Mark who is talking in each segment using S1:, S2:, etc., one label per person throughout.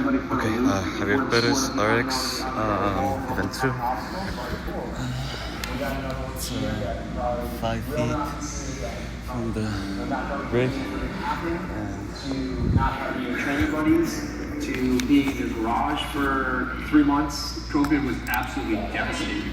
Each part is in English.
S1: Okay, Javier Perez, RX, Event 2. It's 5 feet from the rig.
S2: To not having your training buddies, to being in your garage for 3 months. COVID was absolutely devastating.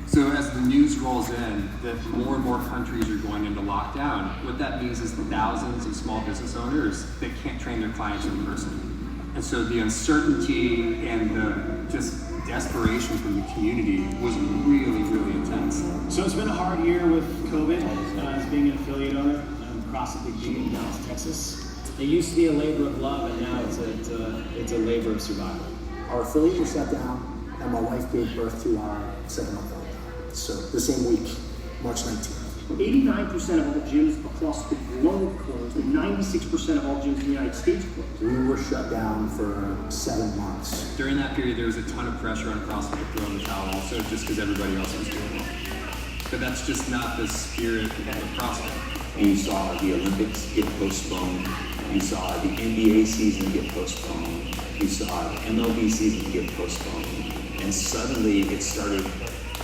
S2: So as the news rolls in that more and more countries are going into lockdown, what that means is thousands of small business owners that can't train their clients in person. And so the uncertainty and the just desperation from the community was really, really intense.
S3: So it's been a hard year with COVID as being an affiliate owner across the big D in Dallas, Texas. It used to be a labor of love, and now it's a labor of survival.
S4: Our affiliate was shut down, and my wife gave birth to our 7-month-old. So the same week, March 19th.
S3: 89% of all gyms across the globe closed, and 96% of all gyms in the United States closed.
S4: We were shut down for 7 months.
S2: During that period, there was a ton of pressure on CrossFit to throw in the towel also, just because everybody else was doing it. But that's just not the spirit of CrossFit.
S5: You saw the Olympics get postponed. You saw the NBA season get postponed. You saw the MLB season get postponed. And suddenly it started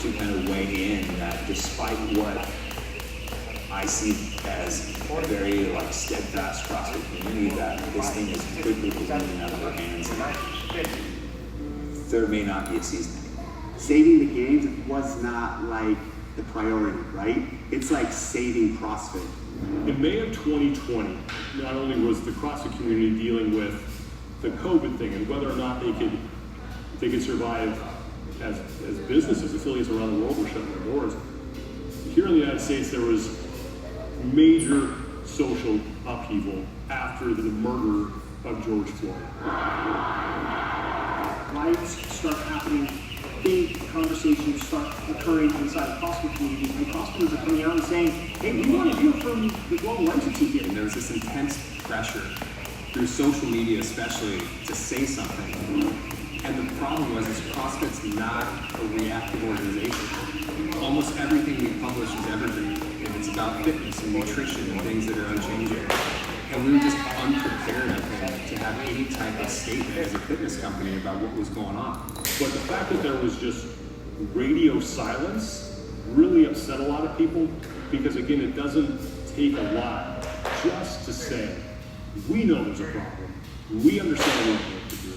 S5: to kind of weigh in that despite what I see as a very steadfast CrossFit community, that this thing is quickly moving out of their hands, and there may not be a season anymore.
S6: Saving the games was not like the priority, right? It's like saving CrossFit.
S7: In May of 2020, not only was the CrossFit community dealing with the COVID thing and whether or not they could survive as businesses, affiliates around the world were shutting their doors. Here in the United States, there was major social upheaval after the murder of George Floyd.
S3: Riots start happening, big conversations start occurring inside the CrossFit community, and CrossFitters are coming out and saying, hey, we want to hear from the global entity here.
S2: And there was this intense pressure through social media especially to say something. And the problem was CrossFit's not a reactive organization. Almost everything we publish is evergreen, and it's about fitness and nutrition and things that are unchanging. And we were just unprepared, I think, to have any type of statement as a fitness company about what was going on.
S7: But the fact that there was just radio silence really upset a lot of people, because again, it doesn't take a lot just to say, we know there's a problem, we understand what we have to do,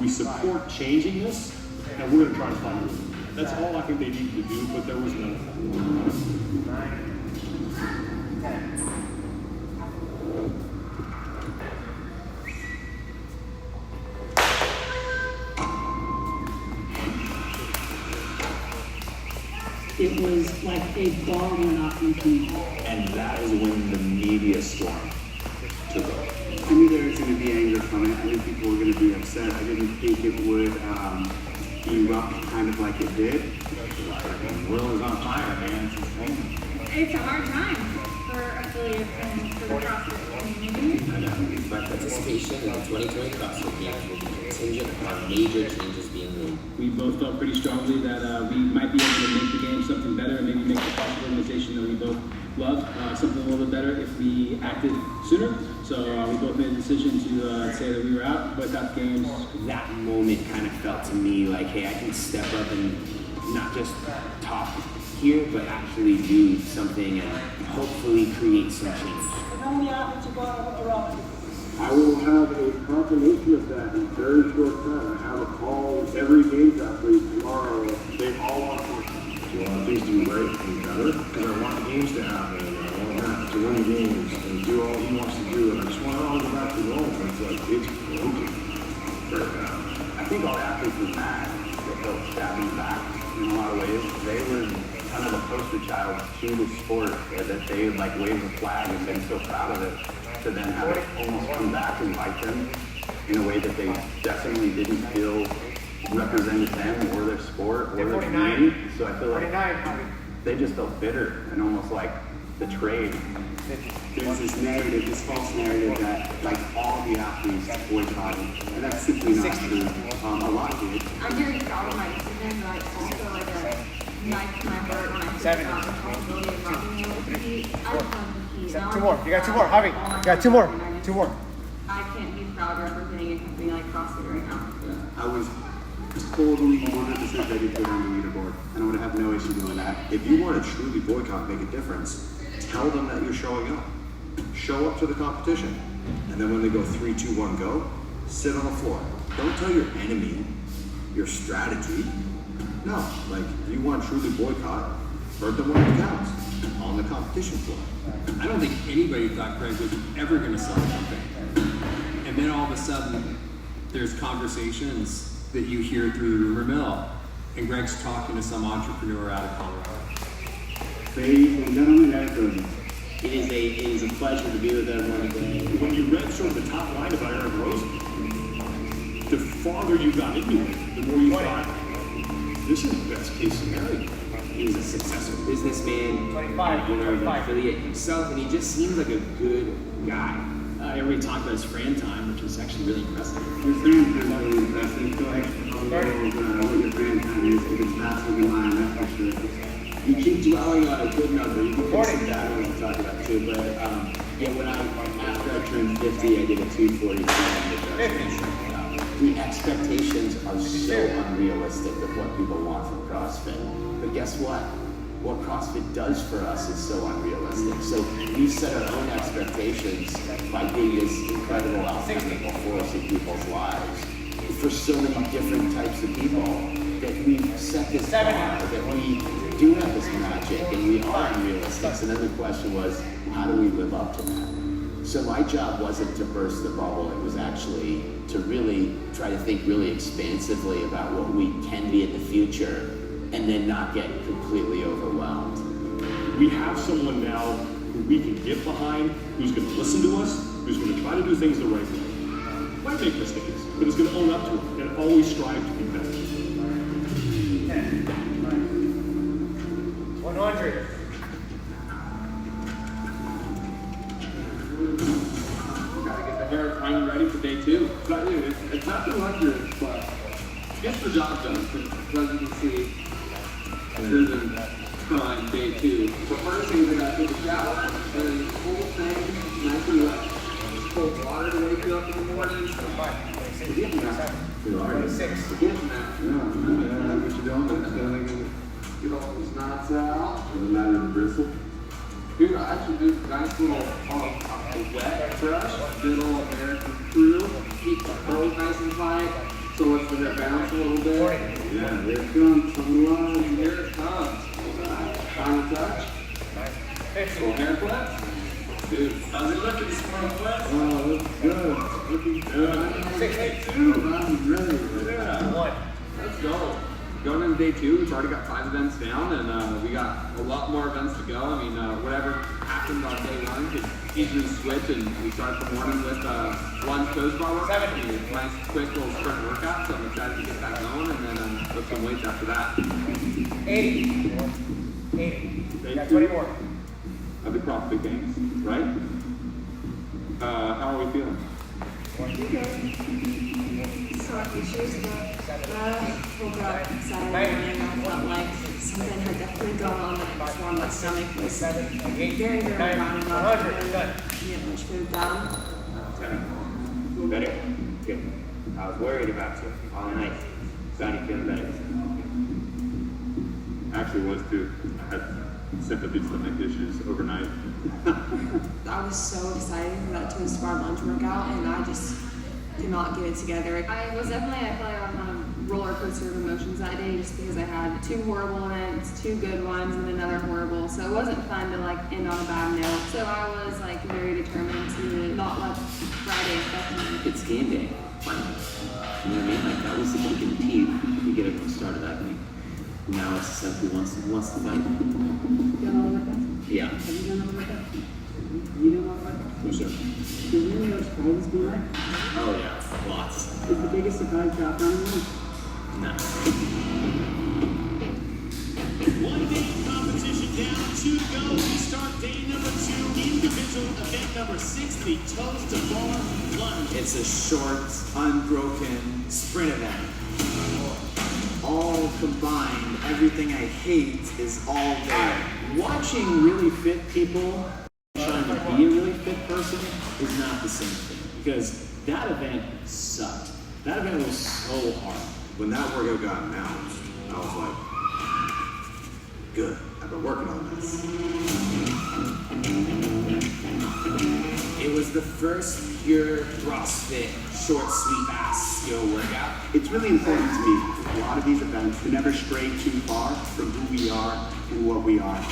S7: we support changing this, and we're going to try and find a way. That's all I think they needed to do, but there was none of that.
S3: 9, 10. It was like a bar we're not opening.
S5: And that is when the media storm took over.
S6: I knew there was going to be anger from it. I knew people were going to be upset. I didn't think it would erupt kind of like it did.
S5: The world is on fire, man.
S8: It's a hard time for affiliates and for the CrossFit community.
S9: My participation in the 2020 CrossFit Games will be contingent upon major changes being made.
S3: We both felt pretty strongly that we might be able to make the game something better and maybe make the CrossFit organization that we both love something a little bit better if we acted sooner. So we both made a decision to say that we were out, both out the games.
S5: That moment kind of felt to me like, hey, I can step up and not just talk here, but actually do something and hopefully create some change.
S6: I will have a confirmation of that in very short time. I have a call with every games athlete tomorrow. They all want to work.
S7: You want things to be great and better, because I want the games to happen, and I want Matt to win the games and do all he wants to do, and I just want it all to go back to normal. It's like, it's broken right now.
S5: I think all the athletes were mad that felt stabbing back in a lot of ways. They were kind of the poster child to the sport, that they would wave the flag and been so proud of it, to then have it almost come back and bite them in a way that they definitely didn't feel represented them or their sport or their community. So I feel like they just felt bitter and almost betrayed.
S6: There's this narrative, this false narrative that all the athletes boycotted, and that's simply not true. A lot did.
S8: I'm very proud of my Instagram, but also a knife to my heart when I think about the possibility of not being able to compete. I just want to compete.
S10: Two more. You got two more. Javi. You got two more. Two more.
S8: I can't be proud representing a company like CrossFit CrossFit right now.
S6: I was totally 100% ready to go down the leaderboard, and I would have no issue doing that.
S10: If you want to truly boycott, make a difference, tell them that you're showing up. Show up to the competition. And then when they go 3, 2, 1, go, sit on the floor. Don't tell your enemy your strategy. No, like, if you want to truly boycott, hurt them when it counts on the competition floor.
S2: I don't think anybody thought Greg was ever going to sell something. And then all of a sudden, there's conversations that you hear through the rumor mill, and Greg's talking to some entrepreneur out of Colorado.
S6: Ladies and gentlemen, that's
S9: It is a pleasure to be with everyone today.
S7: When you read sort of the top line about Aaron Rosen, the farther you got into it, the more you thought, this is the best case scenario.
S9: He's a successful businessman, owner of an affiliate himself, and he just seems like a good guy.
S3: I already talked about his Fran time, which is actually really impressive.
S6: your friend time is really impressive. Go extra on what your friend time is, because it's faster than mine, that's for sure.
S9: You keep dwelling on a good number. You can fix some bad ones to talk about too. But yeah, after I turned 50, I did a 247. The expectations are so unrealistic of what people want from CrossFit. But guess what? What CrossFit does for us is so unrealistic. So we set our own expectations by being this incredible alchemical force in people's lives for so many different types of people that we've set this bar, that we do have this magic and we are unrealistic. So then the question was, how do we live up to that? So my job wasn't to burst the bubble, it was actually to really try to think really expansively about what we can be in the future and then not get completely overwhelmed.
S7: We have someone now who we can get behind, who's going to listen to us, who's going to try to do things the right way. Might make mistakes, but is going to own up to it and always strive to be better.
S11: 100.
S3: Gotta get the hair finally ready for day 2. But dude, it's nothing luxurious, but it gets the job done. As you can see, there's a on day 2. The first thing is I gotta take a shower, and then the whole thing nicely wet. Cold water to wake you up in the morning. Forgetting that. Forgetting that.
S6: Yeah, what you doing?
S3: Get all those knots out.
S6: Doesn't matter the bristle.
S3: Dude, I actually do a nice little wet brush, good old American crew. Keep the toes nice and tight, so it's going to bounce a little bit.
S6: Yeah, there it comes.
S3: And here it comes. Final touch. Little hair flip. Dude, how's it looking this morning, flip?
S6: Oh, looks good. Looking good. I'm ready.
S3: Yeah. Let's go. Going into day 2, we've already got 5 events down, and we got a lot more events to go. I mean, whatever happened on day 1 could easily switch, and we start the morning with one toes bar workout, and a nice quick little sprint workout, so I'm excited to get that going, and then lift some weights after that.
S11: 80. 80. We got 20 more.
S6: Of the CrossFit Games, right? How are we feeling?
S8: Sore issues, but woke up Saturday morning, I felt like something had definitely gone on that before my stomach was very, very rounded up. I didn't much food down.
S9: Better? Good. I was worried about you all night. Glad you're feeling better.
S6: Actually was too. I had sympathy stomach issues overnight.
S8: I was so excited for that toast bar lunch workout, and I just could not get it together. I was definitely, I feel like I was on a roller coaster of emotions that day, just because I had 2 horrible events, 2 good ones, and another horrible. So it wasn't fun to like end on a bad note. So I was like very determined to not let Friday affect me.
S9: It's game day. You know what I mean? Like, that was the kicking teeth to get everyone started that night. Now it's just like who wants to fight.
S8: You done all the workouts?
S9: Yeah.
S8: Have you done all the workouts? You done all the workouts?
S9: For sure.
S8: Do you really know surprises be like?
S9: Oh yeah, lots.
S8: Is the biggest surprise drop down in life?
S9: No.
S12: One day competition down, 2 to go. We start day number 2, individual event number 6, the toes to bar lunge.
S13: It's a short, unbroken sprint event. All combined, everything I hate is all there. Watching really fit people trying to be a really fit person is not the same thing, because that event sucked.
S3: That event was so hard.
S10: When that workout got announced, I was like, good, I've been working on this.
S13: It was the first pure CrossFit, short, sweet ass skill workout.
S6: It's really important to me, a lot of these events, to never stray too far from who we are and what we are.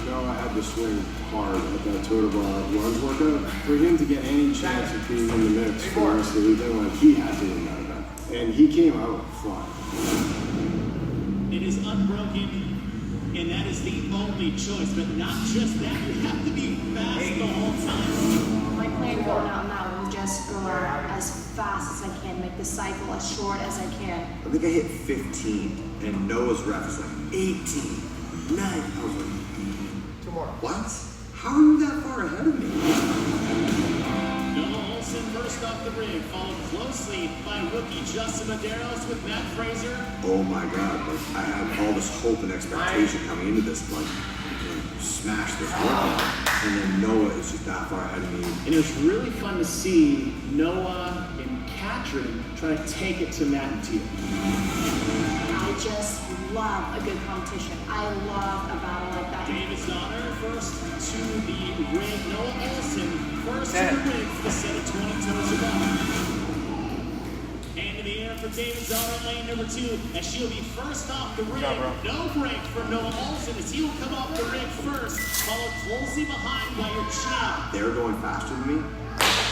S14: Noah had to swing hard at that total bar lunge workout. For him to get any chance of being in the mix for the rest of the weekend, like, he had to win that event. And he came out flying.
S12: It is unbroken, and that is the only choice. But not just that, you have to be fast the whole time.
S15: My plan going out now was just go as fast as I can, make the cycle as short as I can.
S10: I think I hit 15, and Noah's ref was like 18, 9. I was like, what? How are you that far ahead of me?
S12: Noah Olson first off the rig, followed closely by rookie Justin Medeiros with Matt Fraser.
S10: Oh my God, like, I had all this hope and expectation coming into this, like, smash this workout, and then Noah is just that far ahead of me.
S3: And it was really fun to see Noah and Katrin try to take it to Matt and Tia.
S15: I just love a good competition. I love a battle like that.
S12: David Donner first to the rig. Noah Olson first to the rig for the set of 20 toes above. And in the air for David Donner, lane number 2, as she'll be first off the rig. No break for Noah Olson as he will come off the rig first, followed closely behind by your champ.
S10: They were going faster than me,